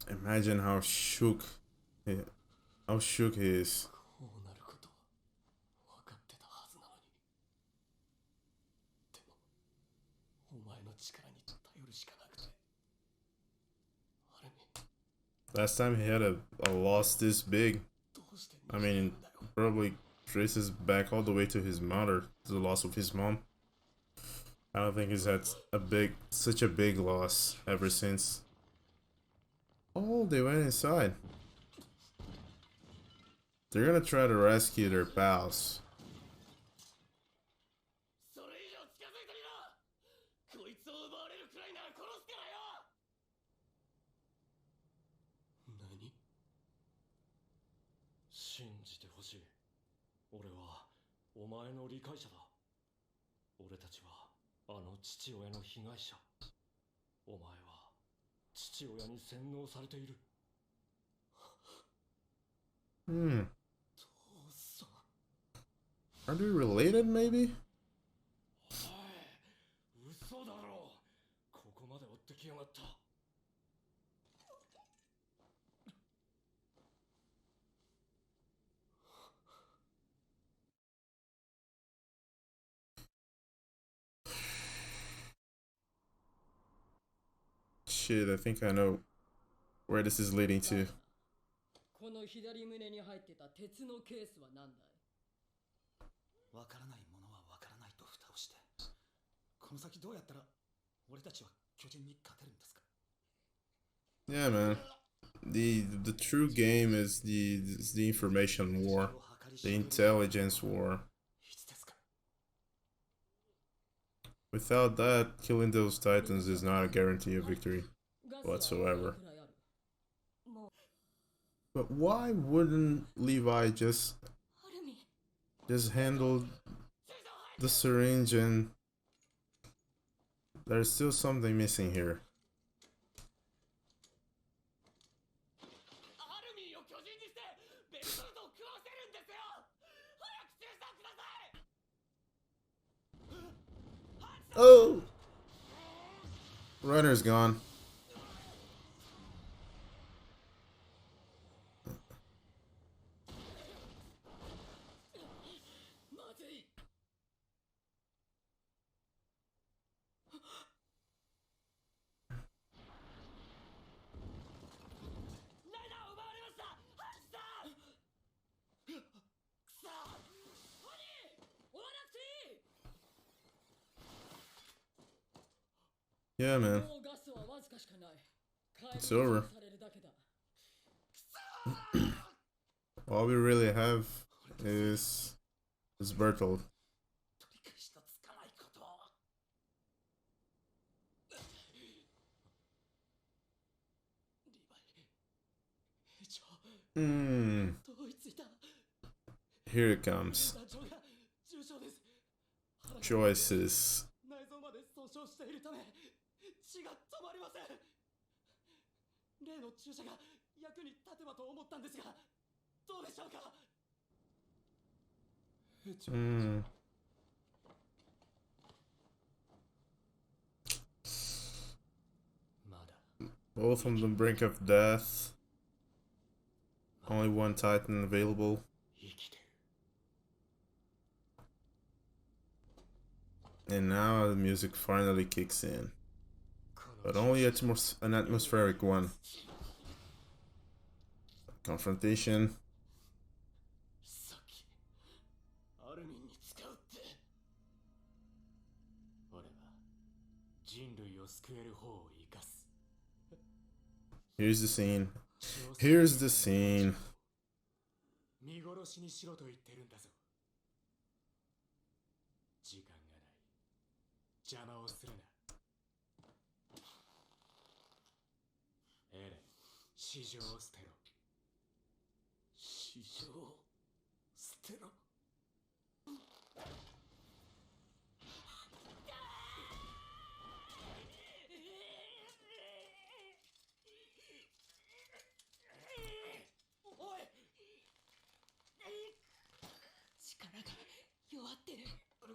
Imagine he, how shook he is. こうなることは分かってたはずなのに。でも、お前の力に頼るしかなくて。アルミン、Last time he had a loss this big, どうしてI 逃げた mean, んだよ。probably traces back all the way to his mother, the loss of his mom. I don't think he's had such a big loss ever since. Oh, they went inside. They're gonna try to rescue their pals. それ以上近づいてみろ。こいつを奪われるくらいなら殺すからよ。何？信じてほしい。俺はお前の理解者だ。俺たちはあの父親の被害者。お前は父親に洗脳されている。Hmm. 父さん。Are they related, maybe? おい、嘘だろう。ここまで追ってきやがった。Shit, I think I know where this is leading to. この左胸に入ってた鉄のケースは何だい？わからないものはわからないと蓋をして、この先どうやったら俺たちは巨人に勝てるんですか？ Yeah, man. The true game is the information war, the intelligence war. いつですか？ Without that, killing those titans is not a guarantee of victory ガスは whatsoever. くらいある。もう But why wouldn't Levi アルミン、 just handle the syringe and there's still something missing here. アルミンを巨人にしてベルトルトを食わせるんですよ。早く生産ください。 Oh! Runner's gone. Yeah, man. もうガスはわずかしかない。 It's over. されるだけだ。 All we really have is Bertold. 取り返しのつかないことを。リヴァイ兵長、 Hmm. どういついた？ Here it comes. 団長が重傷です。 Choices. 内臓まで損傷しているため血が止まりません。例の注射が役に立てばと思ったんですが、どうでしょうか？兵長、 Hmm. Both on the brink of death. Only one Titan available. 生きてる。 And now the music finally kicks in. But only an atmospheric one. Confrontation. さっきアルミンに使うって。俺は人類を救える方を生かす。 Here's the scene. Here's the scene. 見殺しにしろと言ってるんだぞ。時間がない。邪魔をするな。エレン、市場を捨てろ。市場を捨てろ。 おい、力が弱ってる。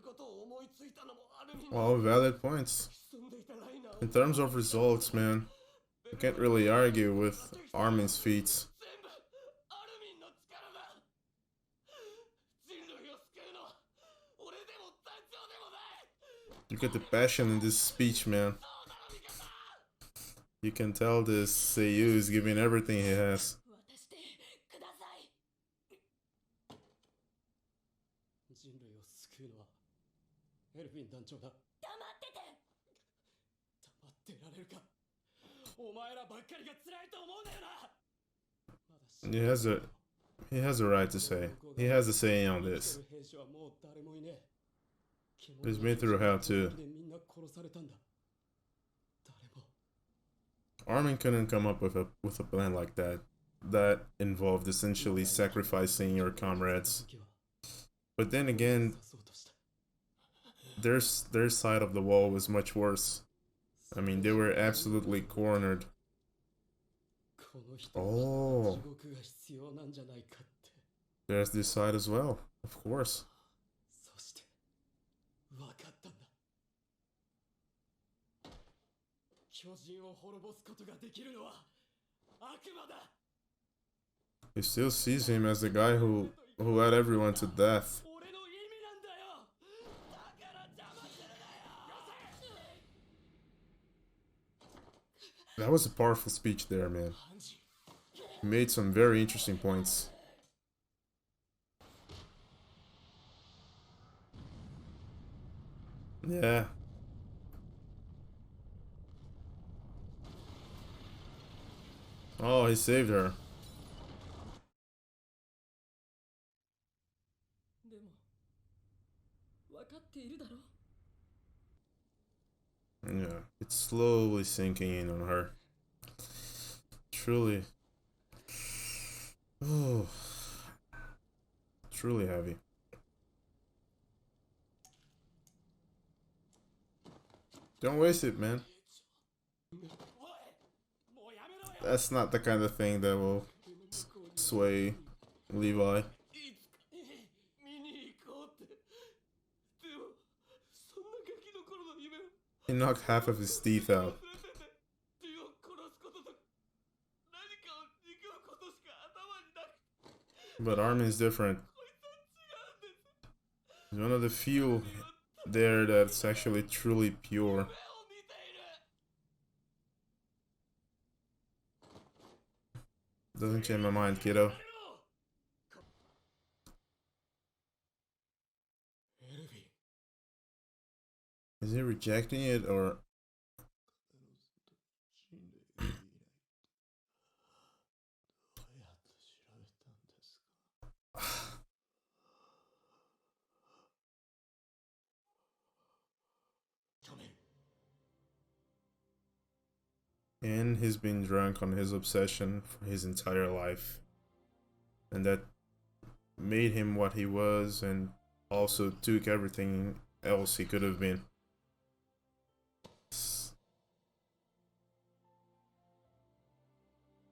ことを思いついたのもアルミン。 All valid points. 潜んでいたライナーを In terms of results, man, You can't really argue with Armin's feats. 全部アルミンの力だ。人類を救うのは俺でも団長でもない。 You get the passion in this speech, man. You can tell this Seiyu is giving everything he has. 渡してください。人類を救うのはエルヴィン団長だ。黙ってて。黙ってられるか。お前らばっかりが辛いと思うなよな。 He has a right to say. He has a say on this. 兵士はもう誰もいねえ。 He's been through hell too. みんな殺されたんだ。誰も。 Armin couldn't come up with a plan like that. That involved essentially sacrificing your comrades. But then again, their side of the wall was much worse. I mean, they were absolutely cornered. Oh, there's this side as well, of course. そして分かったんだ。巨人を滅ぼすことができるのは悪魔だ。 He still sees him as the guy who led everyone to death. 俺の意味なんだよ。だから邪魔するなよ。 That was a powerful speech there, man. He made some very interesting points. Yeah. Oh, he saved her. でも分かっているだろ。 Yeah, it's slowly sinking in on her. Truly. Oh. Truly heavy. Don't waste it, man. That's not the kind of thing that will sway Levi. 見に行こうって。でもそんなガキの頃の夢を He knocked half of his teeth out. 手を殺すことと何かを憎むことしか頭になくて。 But Armin is different. He's one of the few there that's actually truly pure. 目を見ている。 Doesn't change my mind, kiddo. エルヴィン。 Is he rejecting it or? どうやって調べたんですか。 去年 And he's been drunk on his obsession for his entire life. And that made him what he was and also took everything else he could have been.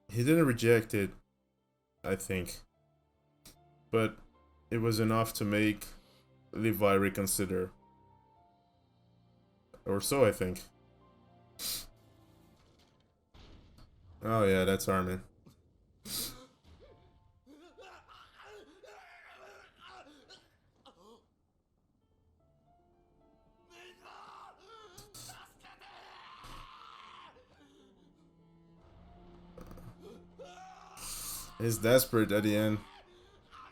He didn't reject it, I think. But it was enough to make Levi reconsider. Or so I think. Oh yeah, that's Armin. He's desperate at the end.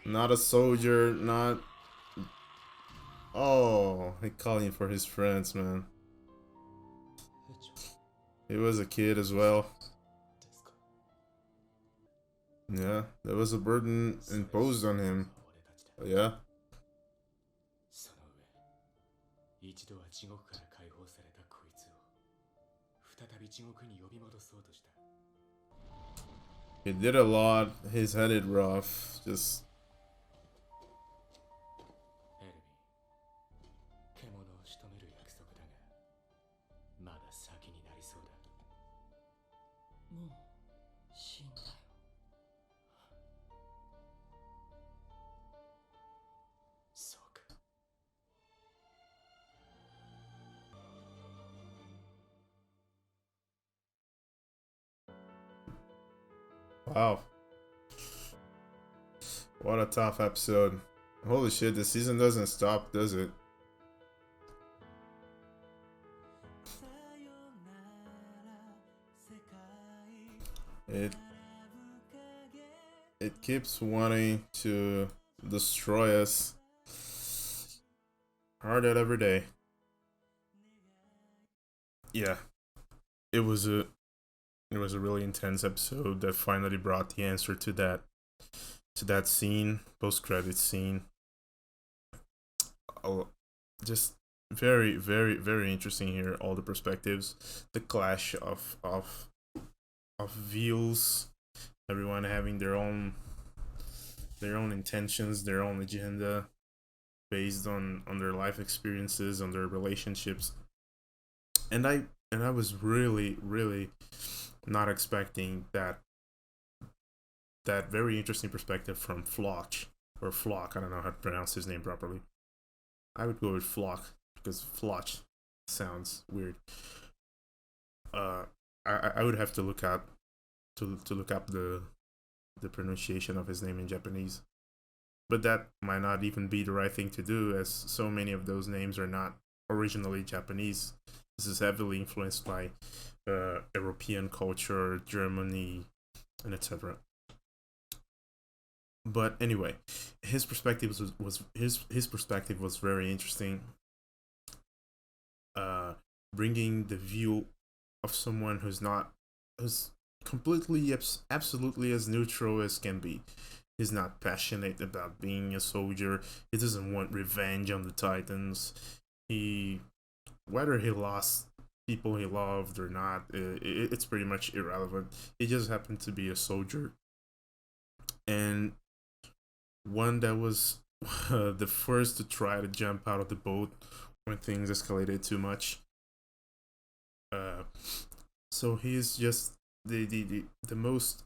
Not a soldier, not... Oh, he calling for his friends, man. He was a kid as well. Yeah, there was a burden imposed on him. Yeah. その上、一度は地獄から解放されたこいつを再び地獄に呼び戻そうとした。 He did a lot. He's had it rough. Just Wow. What a tough episode. Holy shit, the season doesn't stop, does it? It it keeps wanting to destroy us harder every day. Yeah, it was a really intense episode that finally brought the answer to that scene, post credit scene. Oh, just very very very interesting here. All the perspectives, the clash of views, everyone having their own intentions, their own agenda, based on their life experiences, on their relationships. And I was really not expecting that very interesting perspective from Floch, or Flock. I don't know how to pronounce his name properly. I would go with Flock because Floch sounds weird. uh I would have to look up the pronunciation of his name in Japanese, but that might not even be the right thing to do, as so many of those names are not originally Japanese. This is heavily influenced by European culture, Germany, and etc. But anyway, his perspective was his perspective was very interesting. Bringing the view of someone who's completely absolutely as neutral as can be. He's not passionate about being a soldier. He doesn't want revenge on the Titans. Whether he lost people he loved or not, it's pretty much irrelevant. He just happened to be a soldier, and one that was the first to try to jump out of the boat when things escalated too much. So he's just the most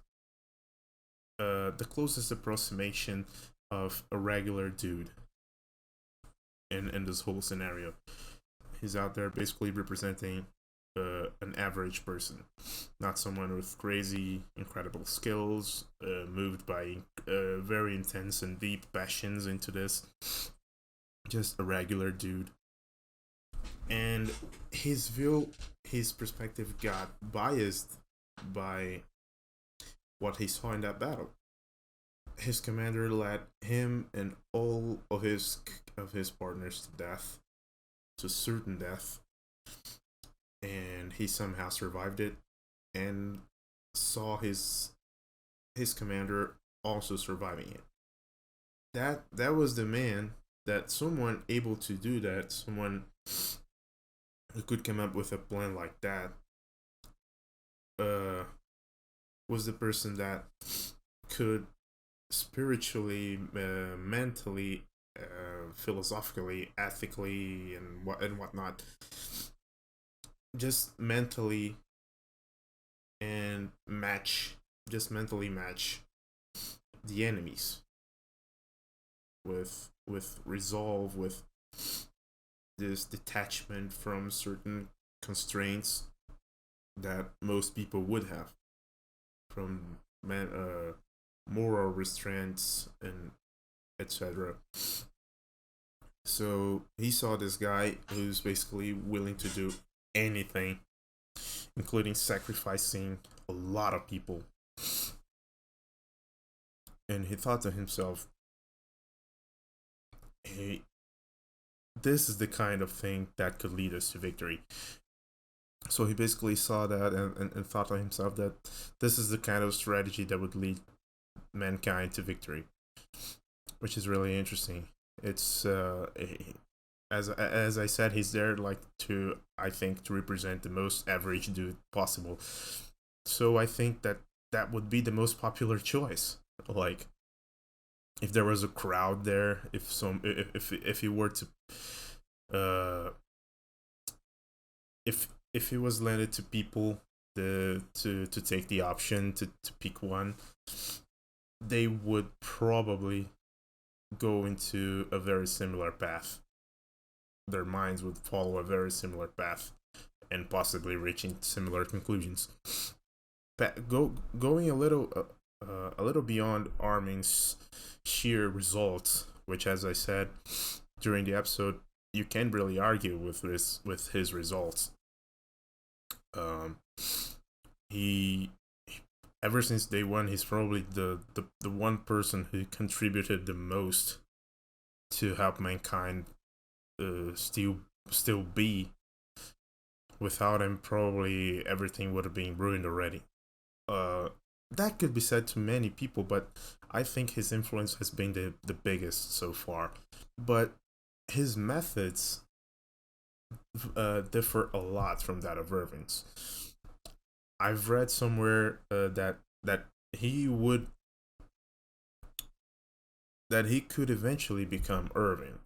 the closest approximation of a regular dude in this whole scenario. He's out there basically representing an average person, not someone with crazy, incredible skills, moved by very intense and deep passions into this. Just a regular dude. And his perspective got biased by what he saw in that battle. His commander led him and all of his partners to death, to certain death, and he somehow survived it, and saw his commander also surviving it. That was the man, that someone able to do that, someone who could come up with a plan like that, was the person that could spiritually, mentally, philosophically, ethically, and whatnot, just mentally match the enemies with resolve, with this detachment from certain constraints that most people would have, from moral restraints and etc. So he saw this guy who's basically willing to do anything, including sacrificing a lot of people. And he thought to himself, hey, this is the kind of thing that could lead us to victory. So he basically saw that and thought to himself that this is the kind of strategy that would lead mankind to victory, which is really interesting. It's as I said, he's there to represent the most average dude possible. So I think that would be the most popular choice. Like, if there was a crowd there, if he were to if he was landed to people to take the option to pick one, they would probably go into a very similar path. Their minds would follow a very similar path, and possibly reaching similar conclusions. Going a little a little beyond Armin's sheer results, which, as I said during the episode, you can't really argue with his results. Um, he ever since day one, he's probably the one person who contributed the most to help mankind still be. Without him, probably everything would have been ruined already. Uh, that could be said to many people, but I think his influence has been the biggest so far. But his methods differ a lot from that of Irving's. I've read somewhere that he would that he could eventually become Irving,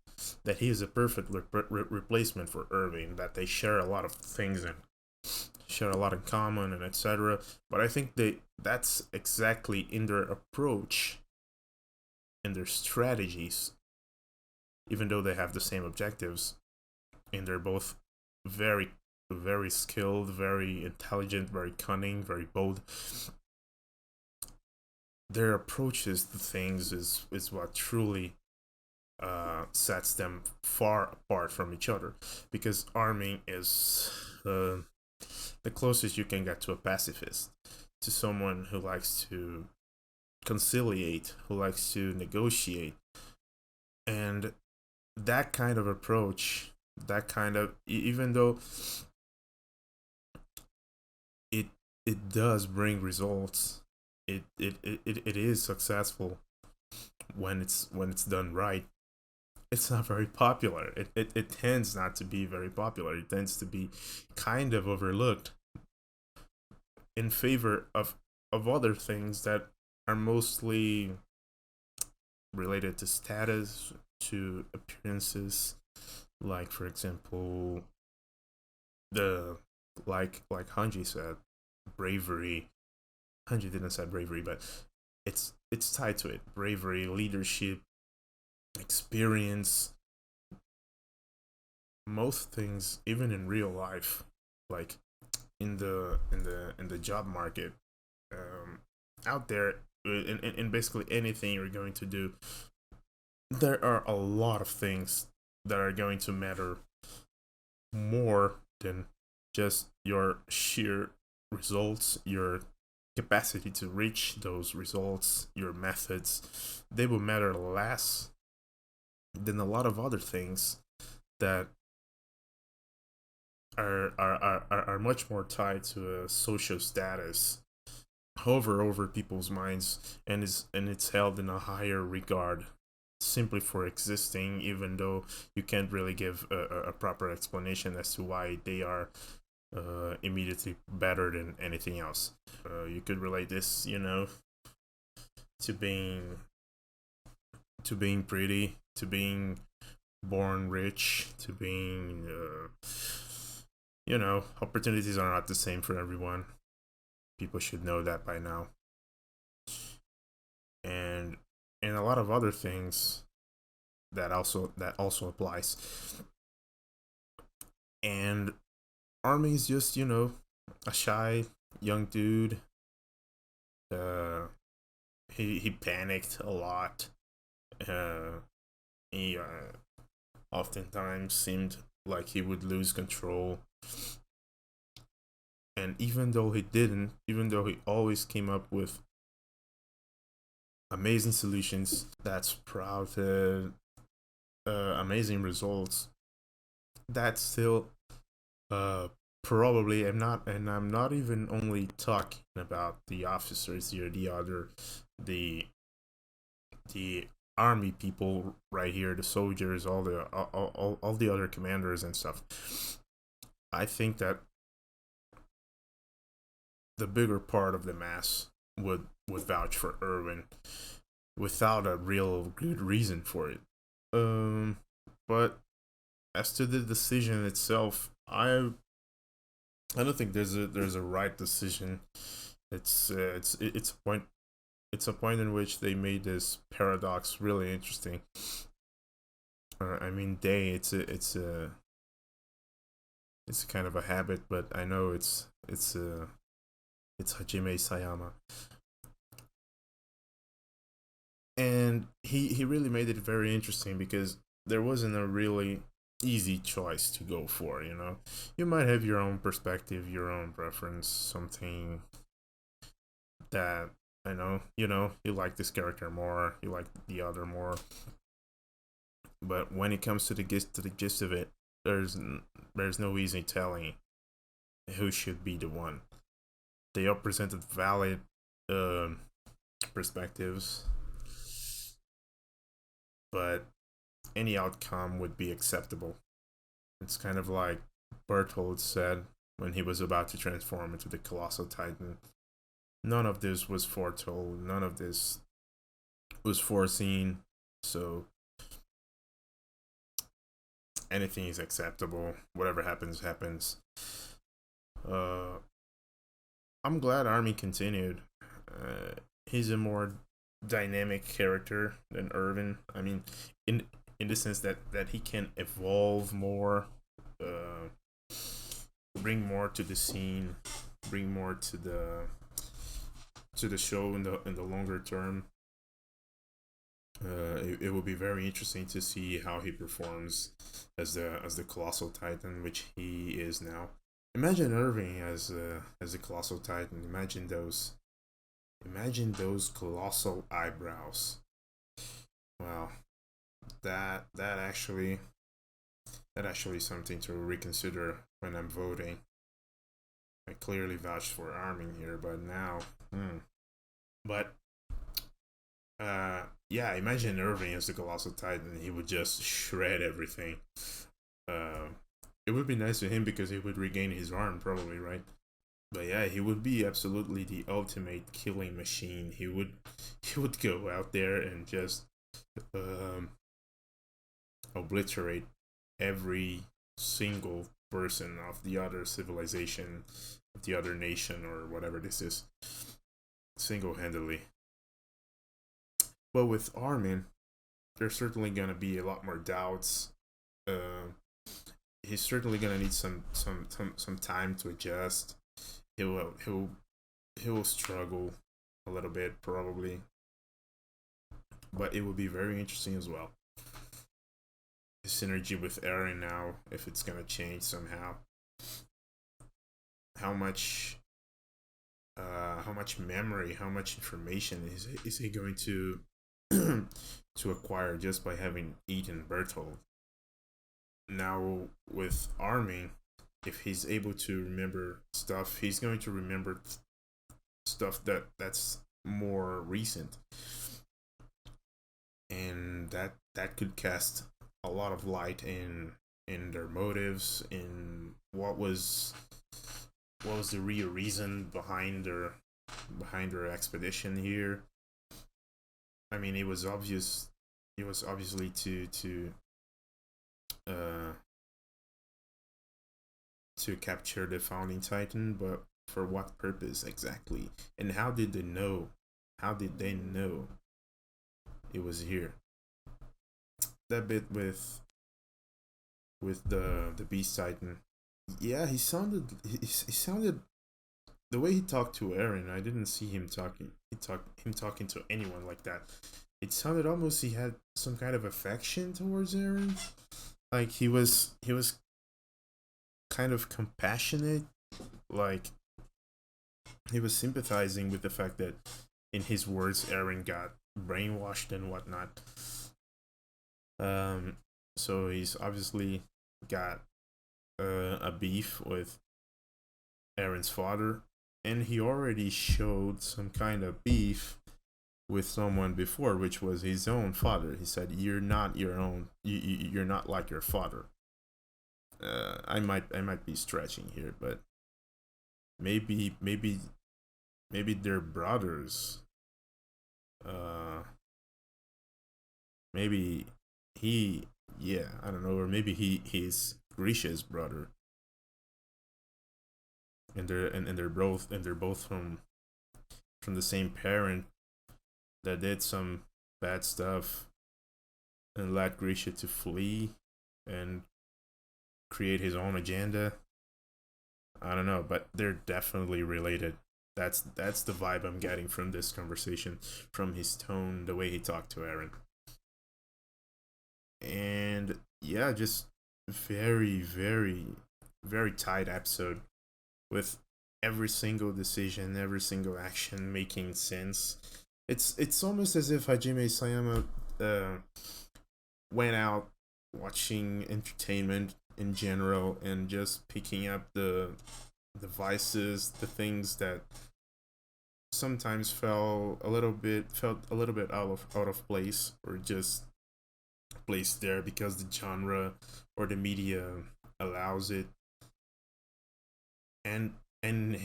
that he is a perfect replacement for Irving, that they share a lot of things and share a lot in common and etc. But I think that's exactly in their approach, in their strategies, even though they have the same objectives, and they're both very very skilled, very intelligent, very cunning, very bold. Their approaches to things is what truly sets them far apart from each other, because Armin is the closest you can get to a pacifist, to someone who likes to conciliate, who likes to negotiate. And that kind of approach, that kind of, even though it it does bring results, it is successful when it's done right. It's not very popular. It tends not to be very popular. It tends to be kind of overlooked in favor of other things that are mostly related to status, to appearances, like for example the like Hanji said, bravery. Hanji didn't say bravery, but it's tied to it. Bravery, leadership, experience. Most things, even in real life, like in the job market, out there, in basically anything you're going to do, there are a lot of things that are going to matter more than just your sheer results, your capacity to reach those results, your methods. They will matter less than a lot of other things that are much more tied to a social status, hover over people's minds, and it's held in a higher regard simply for existing, even though you can't really give a proper explanation as to why they are immediately better than anything else. You could relate this, to being pretty, to being born rich, to being opportunities are not the same for everyone. People should know that by now. And a lot of other things that also applies. And Armin's just, a shy young dude. He panicked a lot. He oftentimes seemed like he would lose control. And even though he didn't, even though he always came up with amazing solutions that sprouted amazing results, that still probably I'm not even only talking about the officers here, the army people right here, the soldiers, all the other commanders and stuff. I think that the bigger part of the mass would vouch for Irwin without a real good reason for it. But as to the decision itself, I don't think there's a right decision. It's a point in which they made this paradox really interesting. I mean, it's a kind of a habit, but I know it's Hajime Sayama. And he really made it very interesting because there wasn't a really easy choice to go for, you know. You might have your own perspective, your own preference, something that I know, you like this character more, you like the other more. But when it comes to the gist of it, there's no easy telling who should be the one. They all presented valid um perspectives, but any outcome would be acceptable. It's kind of like Berthold said when he was about to transform into the Colossal Titan. None of this was foretold, none of this was foreseen, so anything is acceptable. Whatever happens, happens. Uh, I'm glad Army continued. He's a more dynamic character than Irvin. I mean, in in the sense that he can evolve more, uh, bring more to the scene, bring more to the show in the longer term. It will be very interesting to see how he performs as the colossal titan, which he is now. Imagine Irving as a colossal titan. Imagine those colossal eyebrows. Wow, that actually is something to reconsider when I'm voting. I clearly vouched for Armin here, but now, but yeah, imagine Irving as the colossal titan. He would just shred everything. Uh, it would be nice to him because he would regain his arm, probably, right? But yeah, he would be absolutely the ultimate killing machine. He would go out there and just um, obliterate every single person of the other civilization, of the other nation, or whatever this is, single handedly. But with Armin, there's certainly gonna be a lot more doubts. Uh, he's certainly gonna need some time to adjust. He'll struggle a little bit probably, but it will be very interesting as well. His synergy with Eren now, if it's gonna change somehow, how much how much memory, how much information is he going to to acquire just by having eaten Bertold? Now with Armin, if he's able to remember stuff, he's going to remember stuff that's more recent, and that could cast a lot of light in their motives, in what was the real reason behind their expedition here. I mean, it was obvious. It was obviously uh to capture the founding titan, but for what purpose exactly? And how did they know? How did they know it was here? That bit with the beast titan. Yeah, he sounded the way he talked to Eren. I didn't see him talking to anyone like that. It sounded almost he had some kind of affection towards Eren. Like he was kind of compassionate. Like he was sympathizing with the fact that in his words Eren got brainwashed and whatnot. Um so he's obviously got a beef with Eren's father, and he already showed some kind of beef with someone before, which was his own father. He said, "You're not your own. You're not like your father." I might be stretching here, but maybe they're brothers. Uh, maybe he, yeah, I don't know, or maybe he's Grisha's brother, and they're both from the same parent that did some bad stuff and led Grisha to flee and create his own agenda. I don't know, but they're definitely related. That's the vibe I'm getting from this conversation, from his tone, the way he talked to Aaron. And yeah, just very, very, very tight episode with every single decision, every single action making sense. It's almost as if Hajime Sayama uh, went out watching entertainment in general and just picking up the vices, the things that sometimes felt a little bit out of place, or just placed there because the genre or the media allows it. And and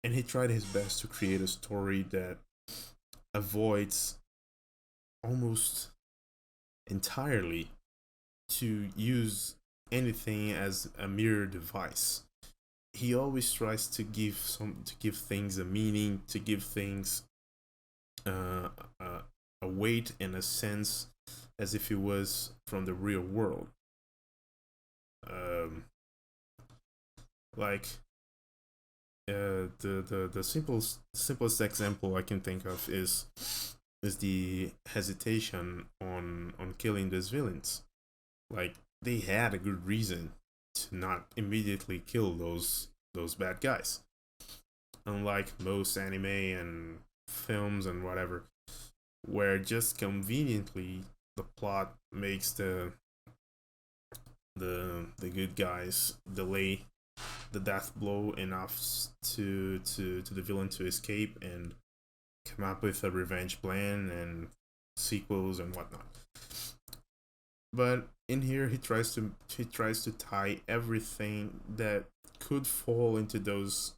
and he tried his best to create a story that avoids almost entirely to use anything as a mere device. He always tries to give things a meaning, to give things uh, uh, a weight and a sense, as if it was from the real world. Um, like the simplest example I can think of is the hesitation on killing these villains. Like, they had a good reason to not immediately kill those bad guys. Unlike most anime and films and whatever, where just conveniently the plot makes the good guys delay the death blow enough to the villain to escape and come up with a revenge plan and sequels and whatnot. But in here, he tries to tie everything that could fall into those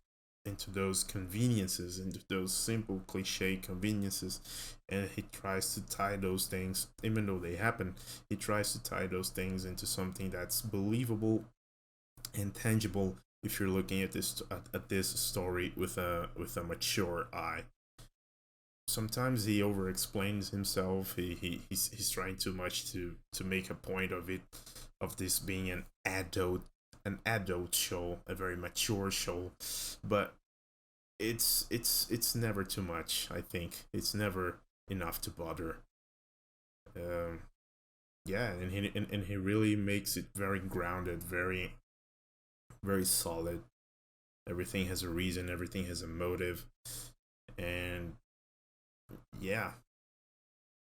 conveniences, into those simple cliche conveniences, and he tries to tie those things, even though they happen. He tries to tie those things into something that's believable and tangible if you're looking at this story with a mature eye. Sometimes he over explains himself. He's trying too much to make a point of it, of this being an adult show, a very mature show. But it's never too much. I think it's never enough to bother. um yeah, and he really makes it very grounded, very, very solid. Everything has a reason, everything has a motive. And yeah,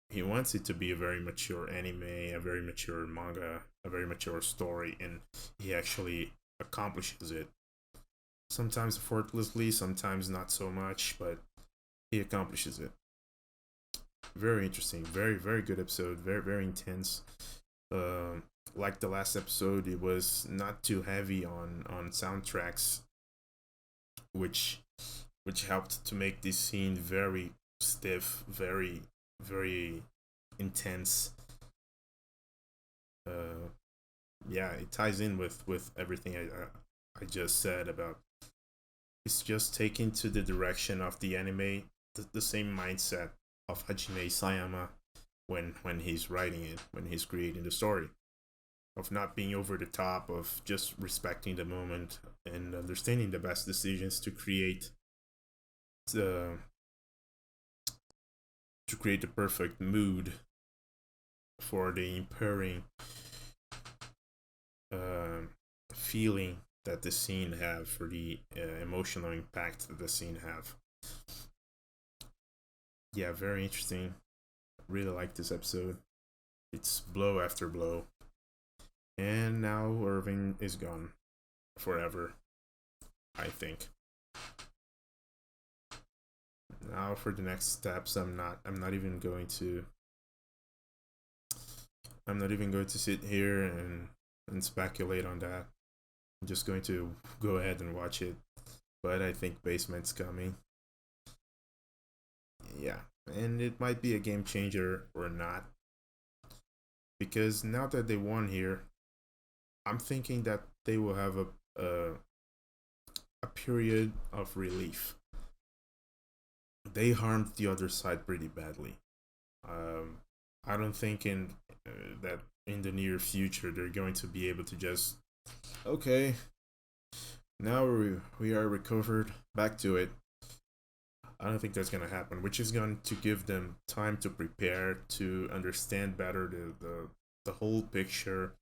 he wants it to be a very mature anime, a very mature manga, a very mature story, and he actually accomplishes it. Sometimes effortlessly, sometimes not so much, but he accomplishes it. Very interesting, very, very good episode, very, very intense. Like the last episode, it was not too heavy on soundtracks, which helped to make this scene very stiff, very, very intense. Uh, yeah, it ties in with everything I just said about. It's just taken to the direction of the anime, the same mindset of Hajime Sayama when he's writing it, when he's creating the story, of not being over the top, of just respecting the moment and understanding the best decisions the to create the perfect mood for the impairing uh, feeling that the scene have, for the emotional impact that the scene have. Yeah, very interesting. Really like this episode. It's blow after blow. And now Irving is gone forever, I think. Now for the next steps, I'm not even going to sit here and speculate on that. I'm just going to go ahead and watch it. But I think Basement's coming. Yeah, and it might be a game changer or not. Because now that they won here, I'm thinking that they will have a period of relief. They harmed the other side pretty badly. Um, I don't think that in the near future they're going to be able to just, okay, now we are recovered, back to it. I don't think that's gonna happen, which is going to give them time to prepare, to understand better the whole picture,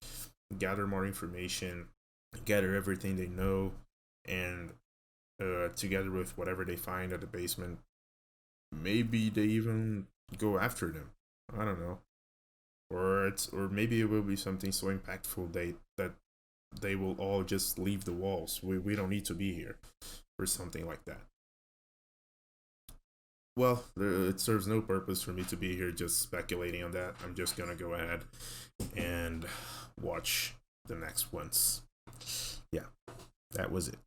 gather more information, gather everything they know, and together with whatever they find at the basement, maybe they even go after them. I don't know, or maybe it will be something so impactful that they will all just leave the walls. We don't need to be here, or something like that. Well, it serves no purpose for me to be here just speculating on that. I'm just gonna go ahead and watch the next ones. Yeah, that was it.